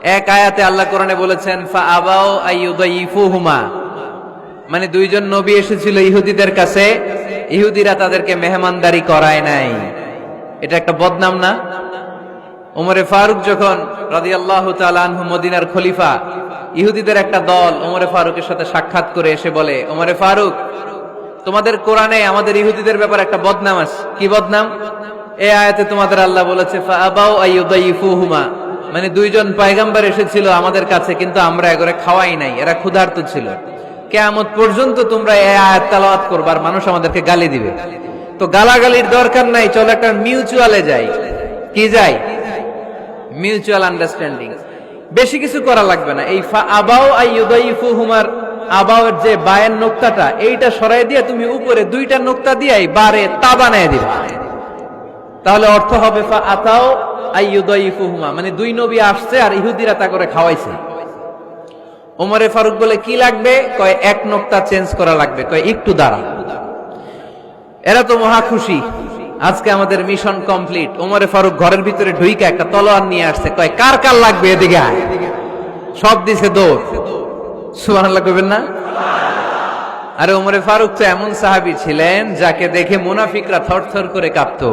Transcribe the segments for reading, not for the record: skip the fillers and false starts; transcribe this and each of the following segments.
এক আয়াতে আল্লাহ কোরআনে বলেছেন ফাআবাউ আইয়ুদাইফুহুমা, মানে দুইজন নবী এসেছিল ইহুদিদের কাছে, ইহুদিরা তাদেরকে মেহমানদারি করায় নাই। এটা একটা বদনাম না? ওমরে ফারুক যখন রাদিয়াল্লাহু তাআলা আনহু মদিনার খলিফা, ইহুদিদের একটা দল ওমরে ফারুকের সাথে সাক্ষাৎ করে এসে বলে, ওমরে ফারুক, তোমাদের কোরআনে আমাদের ইহুদিদের ব্যাপারে একটা বদনাম আছে। কি বদনাম? এই আয়াতে তোমাদের আল্লাহ বলেছে ফাআবাউ আইয়ুদাইফুহুমা, মানে দুইজন পয়গম্বর এসেছিল আমাদের কাছে, কিন্তু আমরা এগরে খাওয়াই নাই, এরা ক্ষুধার্ত ছিল। কিয়ামত পর্যন্ত তোমরা এই আয়াত তেলাওয়াত করবে আর মানুষ আমাদেরকে গালি দিবে। তো গালাগালির দরকার নাই, চলো একটা মিউচুয়ালে যাই। কি যাই? Mutual understanding. বেশি কিছু করা লাগবে না। এই ফাআবাউ আইয়ুদাইফুহুমার আবাউয়ের যে বায়ের নোক্তাটা, এইটা সরাই দিয়ে তুমি উপরে দুইটা নোক্তা দিয়েই বারে তা বানায় দিবা। তাহলে অর্থ হবে ফাআতাউ আইয়ুদাইফুহুমা, মানে দুই নবী আসছে আর ইহুদিরা তা করে খাওয়াইছে। ওমরে ফারুক বলে কি লাগবে? কয় এক নোক্তা চেঞ্জ করা লাগবে। কয় একটু দাঁড়া। এরা তো মহা খুশি, আজকে আমাদের মিশন কমপ্লিট। ওমরে ফারুক ঘরের ভিতরে ঢুইকা একটা তলোয়ার নিয়ে আসছে। কয় কার কার লাগবে এদিকে আয়। সব দিছে দৌড়। সুবহানাল্লাহ কইবেন না? আরে ওমরে ফারুক তো এমন সাহাবী ছিলেন যাকে দেখে মুনাফিকরা থরথর করে কাঁপতো।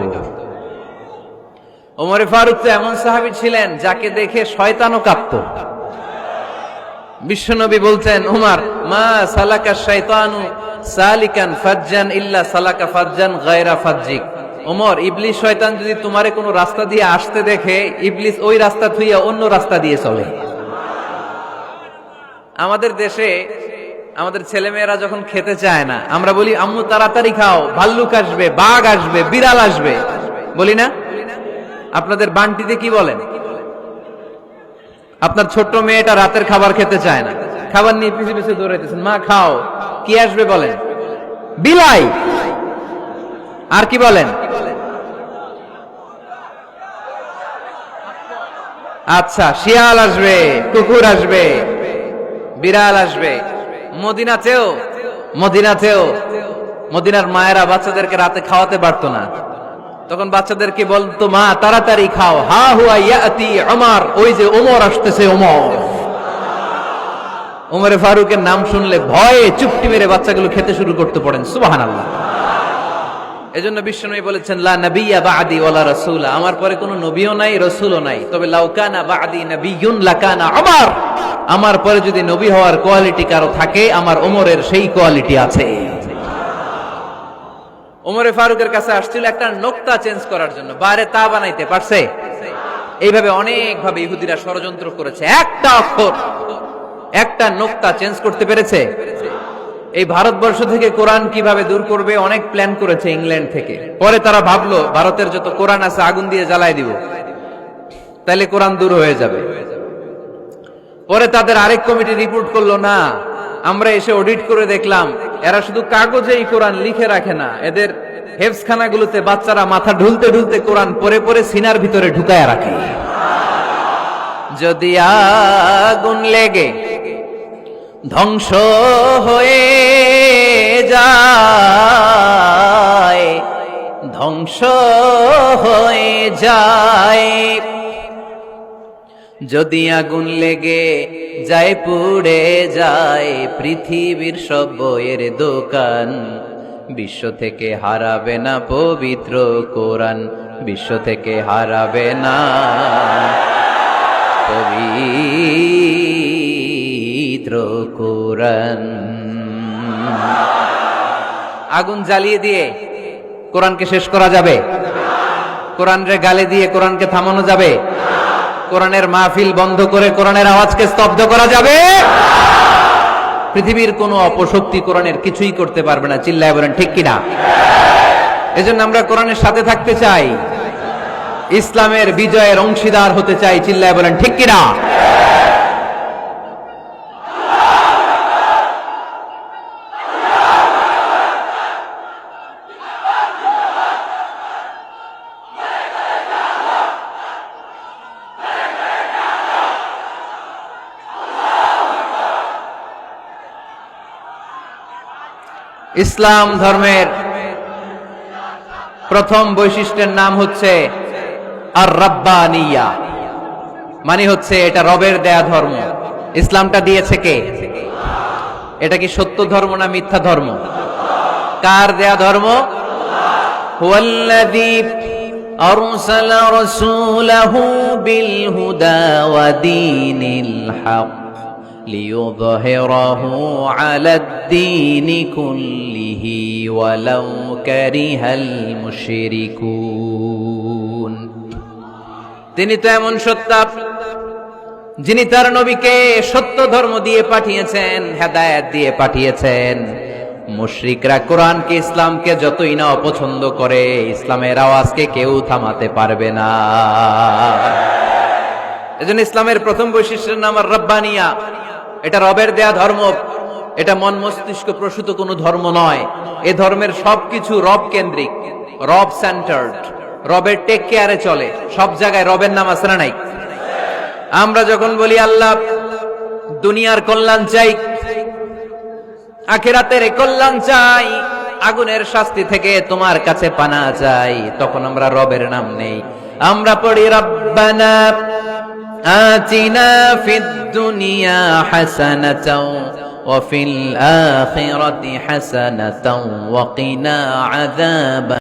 ওমরে ফারুক তো এমন সাহাবী ছিলেন যাকে দেখে শয়তানও কাঁপতো। বিশ্বনবী বলতেন, উমর, মা সালাকা শাইতানু সালিকান ফাজ্জান ইল্লা সালাকা ফাজ্জান গায়রা ফাজ্জিক। ওমর, ইবলিস শয়তান যদি তোমারে কোনো রাস্তা দিয়ে আসতে দেখে, ইবলিস ওই রাস্তা থুইয়া অন্য রাস্তা দিয়ে চলে। আমাদের দেশে আমাদের ছেলেমেয়েরা যখন খেতে চায় না, আমরা বলি আম্মু তাড়াতাড়ি খাও, ভাল্লুক আসবে, বাঘ আসবে, বিড়াল আসবে, বলি না? আপনাদের বান্টিতে কি বলেন? আপনার ছোট্ট মেয়েটা রাতের খাবার খেতে চায় না, খাবার নিয়ে পিছু পিছু দৌড়াইতেছেন, মা খাও, কি আসবে বলেন? বিলাই। আর কি বলেন? আচ্ছা, শিয়াল আসবে, কুকুর আসবে, বিড়াল আসবে। মদিনাতেও মদিনার মায়েরা বাচ্চাদেরকে রাতে খাওয়াতে পারতো না, তখন বাচ্চাদেরকে বলতো, মা তাড়াতাড়ি খাও, হা হুয়া ইয়াতি ওমর, ওই যে ওমর আসতেছে। ওমরে ফারুকের নাম শুনলে ভয়ে চুপটি মেরে বাচ্চাগুলো খেতে শুরু করতে পড়েন। সুবহানাল্লাহ। এজন্য বিশ্বনবী বলেছেন, লা নাবিয়্যা বা'দি ওয়ালা রাসূলা, আমার পরে কোনো নবীও নাই, রাসূলও নাই, তবে লাউ কানা বা'দি নাবিয়্যুন লাকানা ওমর, আমার পরে যদি নবী হওয়ার কোয়ালিটি কারো থাকে, আমার ওমরের সেই কোয়ালিটি আছে। ওমরে ফারুকের কাছে আসছিল একটা নোক্তা চেঞ্জ করার জন্য, বাইরে তা বানাইতে পারছে? এইভাবে অনেক ভাবে ইহুদিরা ষড়যন্ত্র করেছে, একটা অক্ষর, একটা নোক্তা চেঞ্জ করতে পেরেছে? এই ভারতবর্ষ থেকে কোরআন কিভাবে দূর করবে অনেক প্ল্যান করেছে ইংল্যান্ড থেকে। পরে তারা ভাবলো ভারতের যত কোরআন আছে আগুন দিয়ে জ্বালাই দিব, তাহলে কোরআন দূর হয়ে যাবে। পরে তাদের আরেক কমিটি রিপোর্ট করলো, না, আমরা এসে অডিট করে দেখলাম এরা শুধু কাগজে এই কোরআন লিখে রাখে না, এদের হেফজখানাগুলোতে বাচ্চারা মাথা ঢুলতে ঢুলতে কোরআন পরে পরে সিনার ভিতরে ঢুকায় রাখে। যদি আগুন লেগে ধ্বংস হয়ে যায়, ধ্বংস হয়ে যায়, যদি আগুন লেগে যায় পুড়ে যায় পৃথিবীর সব বইয়ের দোকান, বিশ্ব থেকে হারাবে না পবিত্র কোরআন, বিশ্ব থেকে হারাবে না পবিত্র কোরআন। আগুন জ্বালিয়ে দিয়ে কোরআনকে শেষ করা যাবে? কোরআনরে গালি দিয়ে কোরআনকে থামানো যাবে? কোরআনের মাহফিল বন্ধ করে কোরআনের আওয়াজকে স্তব্ধ করা যাবে? পৃথিবীর কোন অপশক্তি কোরআনের কিছুই করতে পারবে না। চিল্লায় বলেন ঠিক কিনা? এজন্য আমরা কোরআনের সাথে থাকতে চাই, ইসলামের বিজয়ের অংশীদার হতে চাই। চিল্লায় বলেন ঠিক কিনা? ইসলাম ধর্মের প্রথম বৈশিষ্ট্যের নাম হচ্ছে আর রাব্বানিয়া, মানে হচ্ছে এটা রবের দেয়া ধর্ম। ইসলামটা দিয়েছে কে? এটা কি সত্য ধর্ম না মিথ্যা ধর্ম? কার দেয়া ধর্ম? হুয়াল্লাযী আরসালা রাসূলাহু বিল হুদা ওয়া দীনিল হক লিইয়ুযহিরাহু আলাদ-দীনি কুল্লিহি ওয়ালাউ কারিহাল মুশরিকুন। তিনি তো এমন সত্তা যিনি তার নবীকে সত্য ধর্ম দিয়ে পাঠিয়েছেন, হেদায়েত দিয়ে পাঠিয়েছেন। মুশরিকরা কোরআনকে, ইসলামকে যতই না অপছন্দ করে, ইসলামের আওয়াজকে কেউ থামাতে পারবে না। এজন্য ইসলামের প্রথম বৈশিষ্ট্যের নাম আর-রাব্বানিয়া। এটা রবের দেয়া ধর্ম। এটা মন মস্তিষ্ক প্রসূত কোনো ধর্ম নয়। এ ধর্মের সবকিছু রব কেন্দ্রিক, রব সেন্টার্ড, রবের টেক কেয়ারে চলে। সব জায়গায় রবের নাম আছে না নাই? আমরা যখন বলি আল্লাহ দুনিয়ার কল্যাণ চাই, আখিরাতের কল্যাণ চাই, আগুনের শাস্তি থেকে তোমার কাছে পানা চাই, তখন আমরা রবের নাম নেই। আমরা পড়ি রব্বানা আতিনা ফিদ দুনিয়া হাসানাতাও ওয়া ফিল আখিরাতি হাসানাতাও ওয়া কিনা আযাব